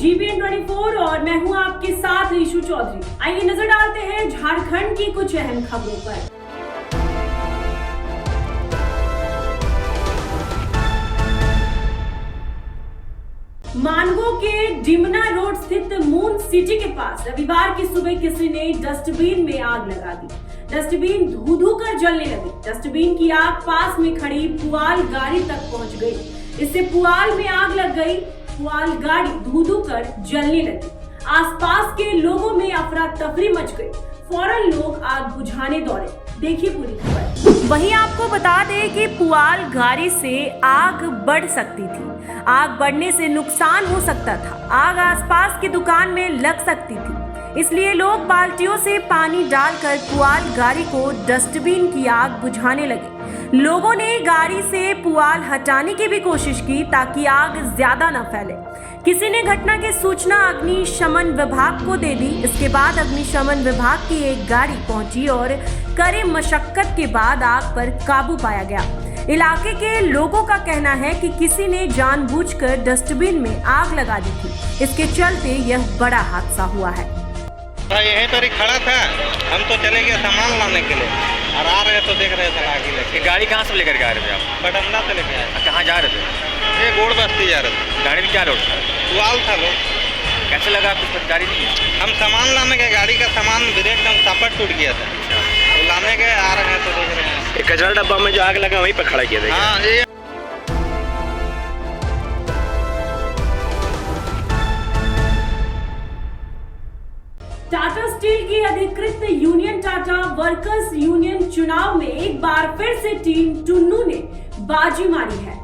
GBN 24 और मैं हूं आपके साथ ऋषु चौधरी। आइए नजर डालते हैं झारखंड की कुछ अहम खबरों पर। मानगो के डिमना रोड स्थित मून सिटी के पास रविवार की सुबह किसी ने डस्टबिन में आग लगा दी। डस्टबिन धू धू कर जलने लगी। डस्टबिन की आग पास में खड़ी पुआल गाड़ी तक पहुंच गई। इससे पुआल में आग लग गई। पुआल गाड़ी धू धू कर जलने लगी। आसपास के लोगों में अफरा तफरी मच गई। फौरन लोग आग बुझाने दौड़े। देखिए पूरी खबर। वहीं आपको बता दें कि पुआल गाड़ी से आग बढ़ सकती थी। आग बढ़ने से नुकसान हो सकता था। आग आसपास की दुकान में लग सकती थी। इसलिए लोग बाल्टियों से पानी डालकर पुआल गाड़ी को डस्टबिन की आग बुझाने लगे। लोगों ने गाड़ी से पुआल हटाने की भी कोशिश की ताकि आग ज्यादा न फैले। किसी ने घटना की सूचना अग्निशमन विभाग को दे दी। इसके बाद अग्निशमन विभाग की एक गाड़ी पहुंची और कड़े मशक्कत के बाद आग पर काबू पाया गया। इलाके के लोगों का कहना है कि किसी ने जानबूझकर डस्टबिन में आग लगा दी थी। इसके चलते यह बड़ा हादसा हुआ है। यहीं पर ही खड़ा था, हम तो चले गए सामान लाने के लिए और आ रहे तो देख रहे थे आगे लेके। गाड़ी कहाँ से लेकर के आ रहे थे आप? पटमदा से लेके आए। कहाँ जा रहे थे? ये गोड़ बस्ती जा रहे थे। गाड़ी में क्या लोड था? पुआल था लोग। कैसे लगा? कुछ जानकारी नहीं है। हम सामान लाने गए, गाड़ी का सामान ब्रेक एकदम सापट टूट गया था। तो लाने गए, आ रहे हैं तो देख रहे हैं कचरा डब्बा में जो आग लगा वहीं पर खड़ा किया था। हाँ ये टाटा स्टील की अधिकृत यूनियन टाटा वर्कर्स यूनियन चुनाव में एक बार फिर से टीम टुन्नू ने बाजी मारी है।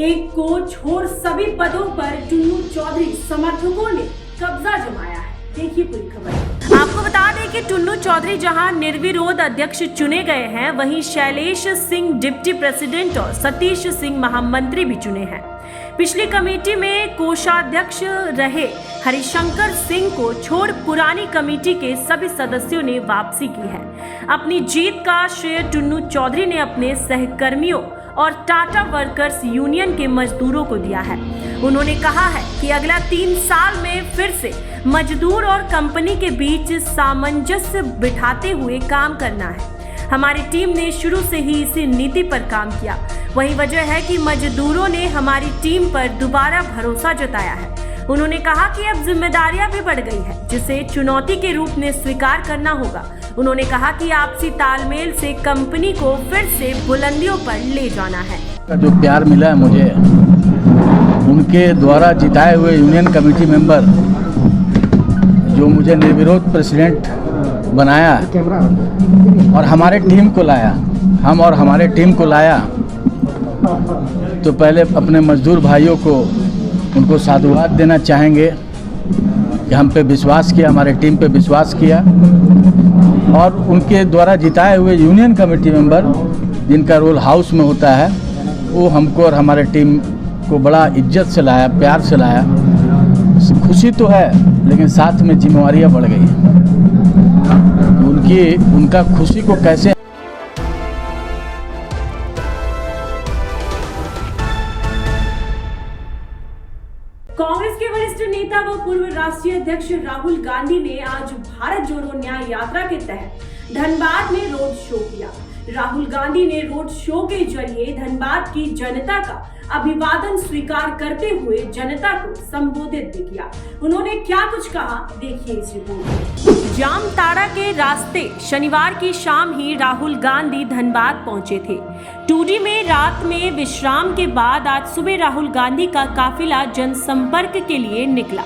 एक को छोड़ सभी पदों पर टुन्नू चौधरी समर्थकों ने कब्जा जमाया है। देखिए पूरी खबर। आपको बता दें कि टुन्नू चौधरी जहां निर्विरोध अध्यक्ष चुने गए हैं, वहीं शैलेश सिंह डिप्टी प्रेसिडेंट और सतीश सिंह महामंत्री भी चुने हैं। पिछली कमेटी में कोषाध्यक्ष रहे हरिशंकर सिंह को छोड़ पुरानी कमेटी के सभी सदस्यों ने वापसी की है। अपनी जीत का श्रेय टुन्नू चौधरी ने अपने सहकर्मियों और टाटा वर्कर्स यूनियन के मजदूरों को दिया है। उन्होंने कहा है कि अगला 3 साल में फिर से मजदूर और कंपनी के बीच सामंजस्य बिठाते हुए काम करना है। हमारी टीम ने शुरू से ही इसी नीति पर काम किया। वही वजह है कि मजदूरों ने हमारी टीम पर दोबारा भरोसा जताया है। उन्होंने कहा कि अब जिम्मेदारियां भी बढ़ गई है, जिसे चुनौती के रूप में स्वीकार करना होगा। उन्होंने कहा कि आपसी तालमेल से कंपनी को फिर से बुलंदियों पर ले जाना है। जो प्यार मिला है मुझे, उनके द्वारा जिताए हुए यूनियन कमेटी मेंबर जो मुझे निर्विरोध प्रेसिडेंट बनाया और हमारे टीम को लाया, हम और हमारे टीम को लाया, तो पहले अपने मजदूर भाइयों को उनको साधुवाद देना चाहेंगे कि हम पे विश्वास किया, हमारे टीम पे विश्वास किया और उनके द्वारा जिताए हुए यूनियन कमेटी मेंबर जिनका रोल हाउस में होता है, वो हमको और हमारे टीम को बड़ा इज्जत से लाया, प्यार से लाया। खुशी तो है लेकिन साथ में जिम्मेवारियाँ बढ़ गई हैं। उनका खुशी को कैसे कांग्रेस के वरिष्ठ नेता व पूर्व राष्ट्रीय अध्यक्ष राहुल गांधी ने आज भारत जोड़ो न्याय यात्रा के तहत धनबाद में रोड शो किया। राहुल गांधी ने रोड शो के जरिए धनबाद की जनता का अभिवादन स्वीकार करते हुए जनता को संबोधित भी किया। उन्होंने क्या कुछ कहा, देखिए इस रिपोर्ट में। जामताड़ा के रास्ते शनिवार की शाम ही राहुल गांधी धनबाद पहुंचे थे। टूडी में रात में विश्राम के बाद आज सुबह राहुल गांधी का काफिला जनसंपर्क के लिए निकला।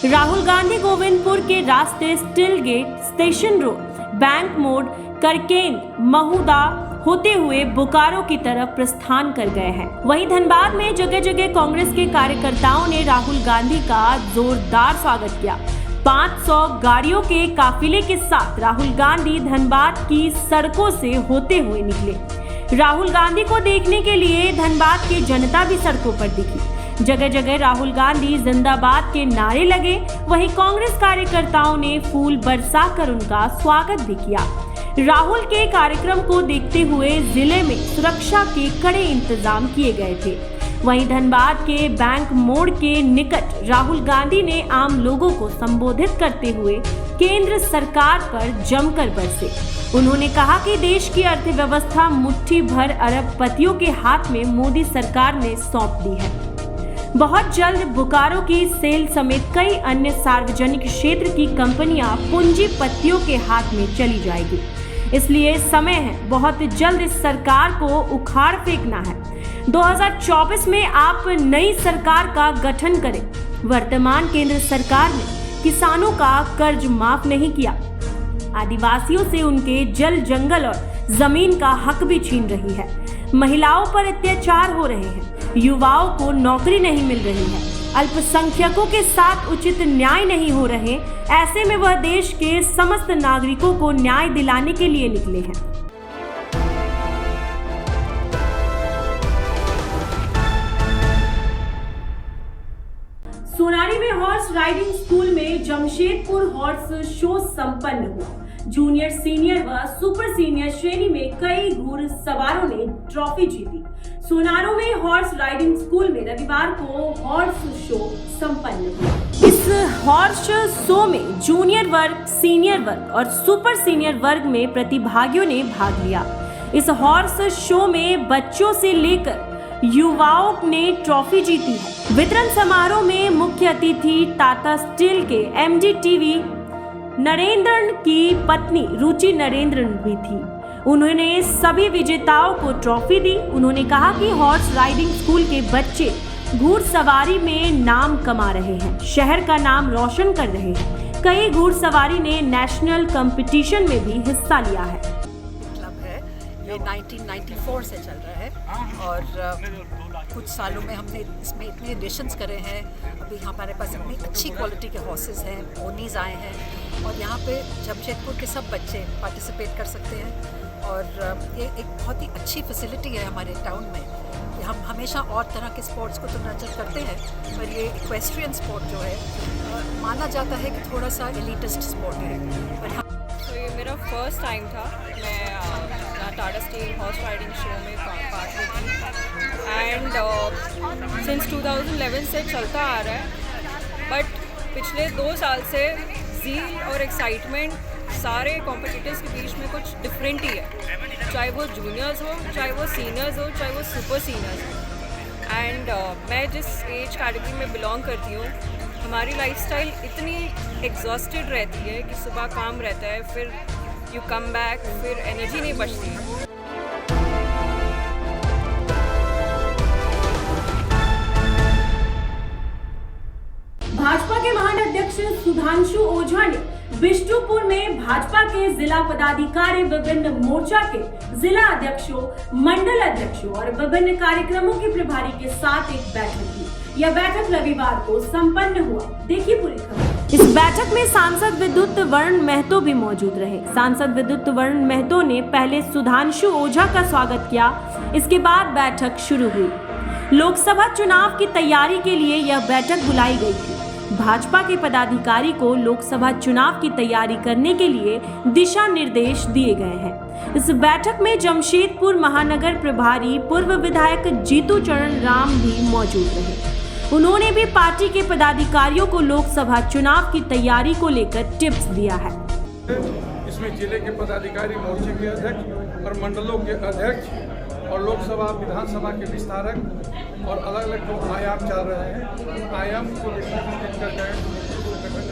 राहुल गांधी गोविंदपुर के रास्ते steel gate, station road, bank मोड़, करकेंग, महुदा होते हुए बोकारो की तरफ प्रस्थान कर गए हैं। वहीं धनबाद में जगह जगह कांग्रेस के कार्यकर्ताओं ने राहुल गांधी का जोरदार स्वागत किया। 500 गाड़ियों के काफिले के साथ राहुल गांधी धनबाद की सड़कों से होते हुए निकले। राहुल गांधी को देखने के लिए धनबाद की जनता भी सड़कों पर दिखी। जगह जगह राहुल गांधी जिंदाबाद के नारे लगे। वहीं कांग्रेस कार्यकर्ताओं ने फूल बरसाकर उनका स्वागत भी किया। राहुल के कार्यक्रम को देखते हुए जिले में सुरक्षा के कड़े इंतजाम किए गए थे। वहीं धनबाद के बैंक मोड़ के निकट राहुल गांधी ने आम लोगों को संबोधित करते हुए केंद्र सरकार पर जमकर बरसे। उन्होंने कहा कि देश की अर्थव्यवस्था मुट्ठी भर अरबपतियों के हाथ में मोदी सरकार ने सौंप दी है। बहुत जल्द बोकारो की सेल समेत कई अन्य सार्वजनिक क्षेत्र की कंपनियां पूंजीपतियों के हाथ में चली जाएगी। इसलिए समय है, बहुत जल्द इस सरकार को उखाड़ फेंकना है। 2024 में आप नई सरकार का गठन करें। वर्तमान केंद्र सरकार ने किसानों का कर्ज माफ नहीं किया, आदिवासियों से उनके जल जंगल और जमीन का हक भी छीन रही है, महिलाओं पर अत्याचार हो रहे हैं, युवाओं को नौकरी नहीं मिल रही है, अल्पसंख्यकों के साथ उचित न्याय नहीं हो रहे। ऐसे में वह देश के समस्त नागरिकों को न्याय दिलाने के लिए निकले हैं। सोनारी में हॉर्स राइडिंग स्कूल में जमशेदपुर हॉर्स शो संपन्न हुआ। जूनियर, सीनियर व सुपर सीनियर श्रेणी में कई घुड़ सवारों ने ट्रॉफी जीती। सोनारो में हॉर्स राइडिंग स्कूल में रविवार को हॉर्स शो संपन्न हुआ। इस हॉर्स शो में जूनियर वर्ग, सीनियर वर्ग और सुपर सीनियर वर्ग में प्रतिभागियों ने भाग लिया। इस हॉर्स शो में बच्चों से लेकर युवाओं ने ट्रॉफी जीती है। वितरण समारोह में मुख्य अतिथि टाटा स्टील के एमडी टीवी नरेंद्रन की पत्नी रुचि नरेंद्रन भी थी। उन्होंने सभी विजेताओं को ट्रॉफी दी। उन्होंने कहा कि हॉर्स राइडिंग स्कूल के बच्चे घुड़सवारी में नाम कमा रहे हैं, शहर का नाम रोशन कर रहे हैं। कई घुड़सवारी ने नेशनल कंपटीशन में भी हिस्सा लिया है। क्लब है, ये 1994 से चल रहा है और कुछ सालों में हमने इसमें इतने एडिशंस करे हैं। अभी यहाँ हमारे पास इतनी अच्छी क्वालिटी के हॉर्सेस हैं, पोनीज आए हैं और यहाँ पे जमशेदपुर के सब बच्चे पार्टिसिपेट कर सकते हैं। और ये एक बहुत ही अच्छी फैसिलिटी है हमारे टाउन में। हम हमेशा और तरह के स्पोर्ट्स को तो नर्चर करते हैं, पर ये इक्वेस्ट्रियन स्पोर्ट जो है माना जाता है कि थोड़ा सा एलिटिस्ट स्पोर्ट है। पर तो ये मेरा फर्स्ट टाइम था। मैं Tata steel horse riding show में पार्ट ली थी एंड सिंस 2011 से चलता आ रहा है। बट पिछले 2 साल से ज़ील और एक्साइटमेंट सारे कॉम्पिटिटर्स के बीच में कुछ डिफरेंट ही है, चाहे वो जूनियर्स हो, चाहे वो सीनियर्स हो, चाहे वो सुपर सीनियर्स हो। एंड मैं जिस एज कैटेगरी में बिलोंग करती हूँ, हमारी लाइफस्टाइल इतनी एग्जॉस्टेड रहती है कि सुबह काम रहता है, फिर यू कम बैक, फिर एनर्जी नहीं बचती है। भाजपा के महाअध्यक्ष सुधांशु ओझा ने बिष्टुपुर में भाजपा के जिला पदाधिकारी, विभिन्न मोर्चा के जिला अध्यक्षों, मंडल अध्यक्षों और विभिन्न कार्यक्रमों के प्रभारी के साथ एक बैठक की। यह बैठक रविवार को संपन्न हुआ। देखिए पूरी खबर। इस बैठक में सांसद विद्युत वर्ण महतो भी मौजूद रहे। सांसद विद्युत वर्ण महतो ने पहले सुधांशु ओझा का स्वागत किया। इसके बाद बैठक शुरू हुई। लोकसभा चुनाव की तैयारी के लिए यह बैठक बुलाई गई थी। भाजपा के पदाधिकारी को लोकसभा चुनाव की तैयारी करने के लिए दिशा निर्देश दिए गए हैं। इस बैठक में जमशेदपुर महानगर प्रभारी पूर्व विधायक जीतू चरण राम भी मौजूद रहे। उन्होंने भी पार्टी के पदाधिकारियों को लोकसभा चुनाव की तैयारी को लेकर टिप्स दिया है। इसमें जिले के पदाधिकारी, मोर्चे के अध्यक्ष और मंडलों के अध्यक्ष और लोकसभा, विधानसभा के विस्तारक और अलग अलग जो आयाम चल रहे हैं, आयाम को संगठन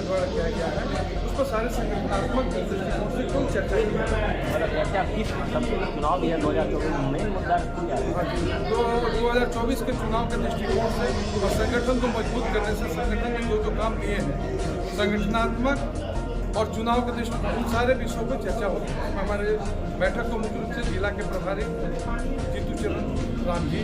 द्वारा किया गया है, उस पर सारे संगठनात्मक दृष्टिकोण से कोई चर्चा की चुनाव 2024 के चुनाव के दृष्टिकोण से और संगठन को मजबूत करने से संगठन ने जो काम किए हैं, संगठनात्मक और चुनाव के दृष्टिकोण, उन सारे विषयों पर चर्चा होगी। हमारे बैठक को मुख्य रूप से जिला के प्रभारी जीतू चरण राम जी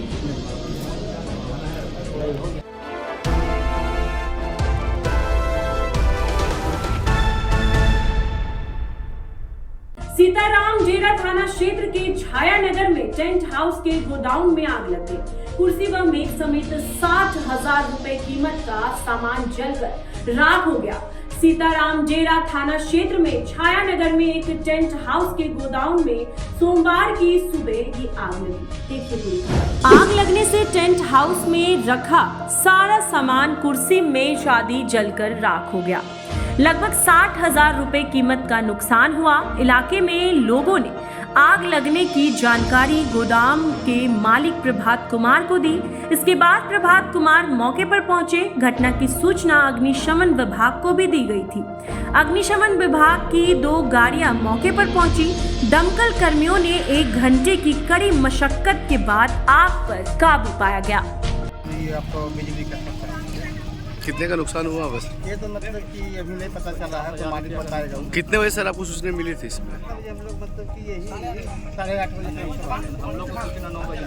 सीताराम जेरा थाना क्षेत्र के छायानगर में टेंट हाउस के गोडाउन में आग लग गई। कुर्सी व मेज समेत 60,000 रुपए कीमत का सामान जलकर राख हो गया। सीताराम जेरा थाना क्षेत्र में छाया नगर में एक टेंट हाउस के गोदाउन में सोमवार की सुबह ये आग लगी। देखिए पूरी खबर। आग लगने से टेंट हाउस में रखा सारा सामान, कुर्सी, मेज आदि जलकर राख हो गया। लगभग 60,000 रुपए कीमत का नुकसान हुआ। इलाके में लोगों ने आग लगने की जानकारी गोदाम के मालिक प्रभात कुमार को दी। इसके बाद प्रभात कुमार मौके पर पहुंचे। घटना की सूचना अग्निशमन विभाग को भी दी गई थी। अग्निशमन विभाग की 2 गाड़ियां मौके पर पहुंची। दमकल कर्मियों ने 1 घंटे की कड़ी मशक्कत के बाद आग पर काबू पाया गया। आपको बिजली का कितने का नुकसान हुआ बस? ये तो मतलब कि अभी नहीं पता चला है, तो मालिक बताएगा। कितने बजे सर आपको सूचना मिली थी इसमें? हम लोग मतलब कि यही 8:30 बजे से हम लोग को सूचना 9 बजे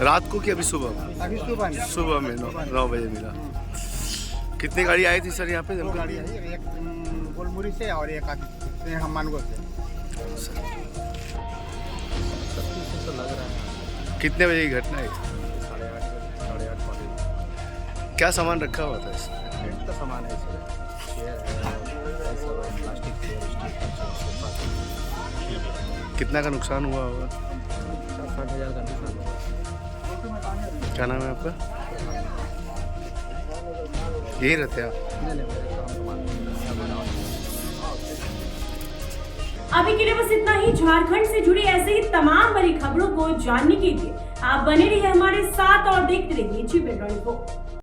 रात को कि अभी सुबह? अभी सुबह में 9 बजे मिला। कितनी गाड़ी आई थी सर यहाँ पे? 2 गाड़ी आई, एक गोलमुरी से और एक आगे हमानगो से। कितने बजे की घटना है? 8:30 बजे। क्या सामान रखा हुआ था इसमें? टेंट का सामान है इसमें, चेयर है, प्लास्टिक चेयर, स्टील का। कितना का नुकसान हुआ होगा? 60,000 का नुकसान हुआ। क्या नाम है आपका? यही रहते हैं आप? अभी के लिए बस इतना ही। झारखंड से जुड़ी ऐसे ही तमाम बड़ी खबरों को जानने के लिए आप बने रहिए हमारे साथ और देखते रहिए जी रिपोर्ट।